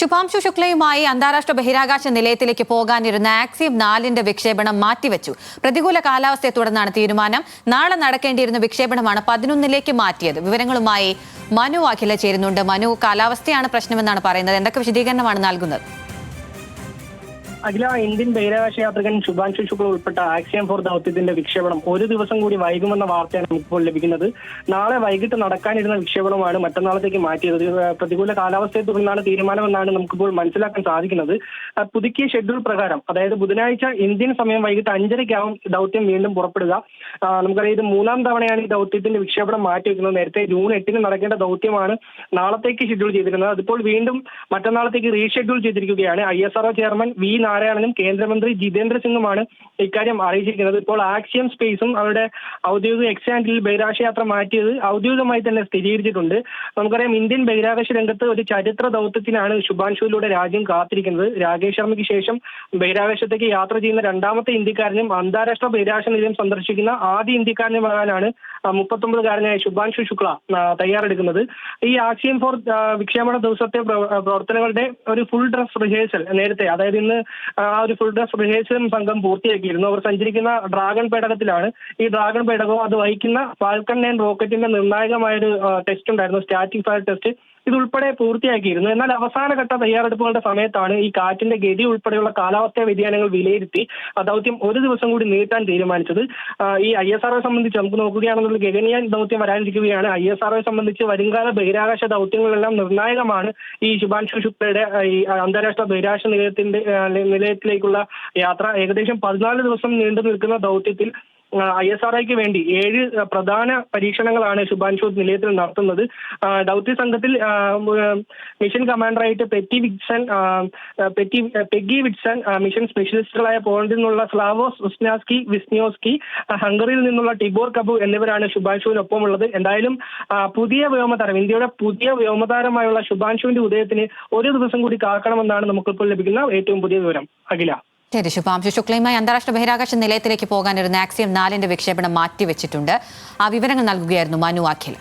ശുഭാംശു ശുക്ലയുമായി അന്താരാഷ്ട്ര ബഹിരാകാശ നിലയത്തിലേക്ക് പോകാനിരുന്ന ആക്സിയം 4 വിക്ഷേപണം മാറ്റിവെച്ചു. പ്രതികൂല കാലാവസ്ഥയെ തുടർന്നാണ് തീരുമാനം. നാളെ നടക്കേണ്ടിയിരുന്ന വിക്ഷേപണമാണ് 11ലേക്ക് മാറ്റിയത്. വിവരങ്ങളുമായി മനു അഖില ചേരുന്നുണ്ട്. മനു, കാലാവസ്ഥയാണ് പ്രശ്നമെന്നാണ് പറയുന്നത്. എന്തൊക്കെ വിശദീകരണമാണ് നൽകുന്നത്? അഖില, ഇന്ത്യൻ ബഹിരാകാശ യാത്രികൻ ശുഭാംശു ശുക്ല ഉൾപ്പെട്ട ആക്സിയം 4 ദൗത്യത്തിന്റെ വിക്ഷേപണം ഒരു ദിവസം കൂടി വൈകുമെന്ന വാർത്തയാണ് നമുക്കിപ്പോൾ ലഭിക്കുന്നത്. നാളെ വൈകിട്ട് നടക്കാനിരുന്ന വിക്ഷേപണമാണ് മറ്റന്നാളത്തേക്ക് മാറ്റിയത്. പ്രതികൂല കാലാവസ്ഥയെ തുടർന്നാണ് തീരുമാനമെന്നാണ് നമുക്കിപ്പോൾ മനസ്സിലാക്കാൻ സാധിക്കുന്നത്. പുതുക്കിയ ഷെഡ്യൂൾ പ്രകാരം, അതായത് ബുധനാഴ്ച ഇന്ത്യൻ സമയം വൈകിട്ട് 5:30-ാവും ദൗത്യം വീണ്ടും പുറപ്പെടുക. നമുക്കറിയാം, ഇത് 3ാം തവണയാണ് ഈ ദൗത്യത്തിന്റെ വിക്ഷേപണം മാറ്റിവെക്കുന്നത്. നേരത്തെ ജൂൺ 8-ന് നടക്കേണ്ട ദൗത്യമാണ് നാളത്തേക്ക് ഷെഡ്യൂൾ ചെയ്തിരുന്നത്. അതിപ്പോൾ വീണ്ടും മറ്റന്നാളത്തേക്ക് റീഷെഡ്യൂൾ ചെയ്തിരിക്കുകയാണ്. ISRO ചെയർമാൻ വി നാരായണനും കേന്ദ്രമന്ത്രി ജിതേന്ദ്ര സിംഗുമാണ് ഇക്കാര്യം അറിയിച്ചിരിക്കുന്നത്. ഇപ്പോൾ ആക്സിയം സ്പേസും അവരുടെ ഔദ്യോഗിക എക്സ് ഹാൻഡിൽ ബഹിരാകാശ യാത്ര മാറ്റിയത് ഔദ്യോഗികമായി തന്നെ സ്ഥിരീകരിച്ചിട്ടുണ്ട്. നമുക്കറിയാം, ഇന്ത്യൻ ബഹിരാകാശ രംഗത്ത് ഒരു ചരിത്ര ദൗത്യത്തിനാണ് ശുഭാംശുവിലൂടെ രാജ്യം കാത്തിരിക്കുന്നത്. രാകേഷ് ശർമ്മയ്ക്ക് ശേഷം ബഹിരാകാശത്തേക്ക് യാത്ര ചെയ്യുന്ന രണ്ടാമത്തെ ഇന്ത്യക്കാരനും അന്താരാഷ്ട്ര ബഹിരാകാശ നിലയം സന്ദർശിക്കുന്ന ആദ്യ ഇന്ത്യക്കാരനുമാകാനാണ് 39-കാരനായ ശുഭാംശു ശുക്ല തയ്യാറെടുക്കുന്നത്. ഈ ആക്സിയം 4 വിക്ഷേപണ ദിവസത്തെ പ്രവർത്തനങ്ങളുടെ ഒരു ഫുൾ ഡ്രസ് റിഹേഴ്സൽ നേരത്തെ, അതായത് ഇന്ന് ആ ഒരു ഫുൾ ഡ്രസ് റിഹേഴ്സൽ സംഘം പൂർത്തിയാക്കിയിരുന്നു. അവർ സഞ്ചരിക്കുന്ന ഡ്രാഗൺ പേടകത്തിലാണ്. ഈ ഡ്രാഗൺ പേടകവും അത് വഹിക്കുന്ന ഫാൽക്കൺ 9 റോക്കറ്റിന്റെ നിർണായകമായൊരു ടെസ്റ്റ് ഉണ്ടായിരുന്നു, സ്റ്റാറ്റിക് ഫയർ ടെസ്റ്റ്. ഇതുൾപ്പെടെ പൂർത്തിയാക്കിയിരുന്നു. എന്നാൽ അവസാനഘട്ട തയ്യാറെടുപ്പുകളുടെ സമയത്താണ് ഈ കാറ്റിന്റെ ഗതി ഉൾപ്പെടെയുള്ള കാലാവസ്ഥാ വ്യതിയാനങ്ങൾ വിലയിരുത്തി ദൗത്യം ഒരു ദിവസം കൂടി നീട്ടാൻ തീരുമാനിച്ചത്. ഈ ISRO സംബന്ധിച്ച് നമുക്ക് നോക്കുകയാണെന്നുള്ള ഗഗൻയാൻ ദൗത്യം വരാനിരിക്കുകയാണ്. ISRO സംബന്ധിച്ച് വരുംകാല ബഹിരാകാശ ദൗത്യങ്ങളെല്ലാം നിർണായകമാണ്. ഈ ശുഭാംശു ശുക്ലയുടെ ഈ അന്താരാഷ്ട്ര ബഹിരാകാശ നിലയത്തിലേക്കുള്ള യാത്ര ഏകദേശം 14 ദിവസം നീണ്ടു നിൽക്കുന്ന ദൗത്യത്തിൽ ISROയ്ക്ക് വേണ്ടി 7 പ്രധാന പരീക്ഷണങ്ങളാണ് ശുഭാംശു നിലയത്തിൽ നടത്തുന്നത്. ദൗത്യ സംഘത്തിൽ മിഷൻ കമാൻഡറായിട്ട് പെഗി വിറ്റ്സൺ, മിഷൻ സ്പെഷ്യലിസ്റ്റുകളായ പോളണ്ടിൽ നിന്നുള്ള സ്ലാവോസ് വിസ്നിയോസ്കി, ഹംഗറിയിൽ നിന്നുള്ള ടിബോർ കബു എന്നിവരാണ് ശുഭാംശുവിനൊപ്പമുള്ളത്. എന്തായാലും പുതിയ വ്യോമതാരം, ഇന്ത്യയുടെ പുതിയ വ്യോമതാരമായുള്ള ശുഭാംശുവിന്റെ ഉദയത്തിന് ഒരു ദിവസം കൂടി കാക്കണമെന്നാണ് നമുക്കിപ്പോൾ ലഭിക്കുന്ന ഏറ്റവും പുതിയ വിവരം. അഖില. ശരി, ശുഭാംശു ശുക്ലയുമായി അന്താരാഷ്ട്ര ബഹിരാകാശ നിലയത്തിലേക്ക് പോകാനിരുന്ന ആക്സിയം 4 വിക്ഷേപണം മാറ്റിവെച്ചിട്ടുണ്ട്. ആ വിവരങ്ങൾ നൽകുകയായിരുന്നു മനു അഖില.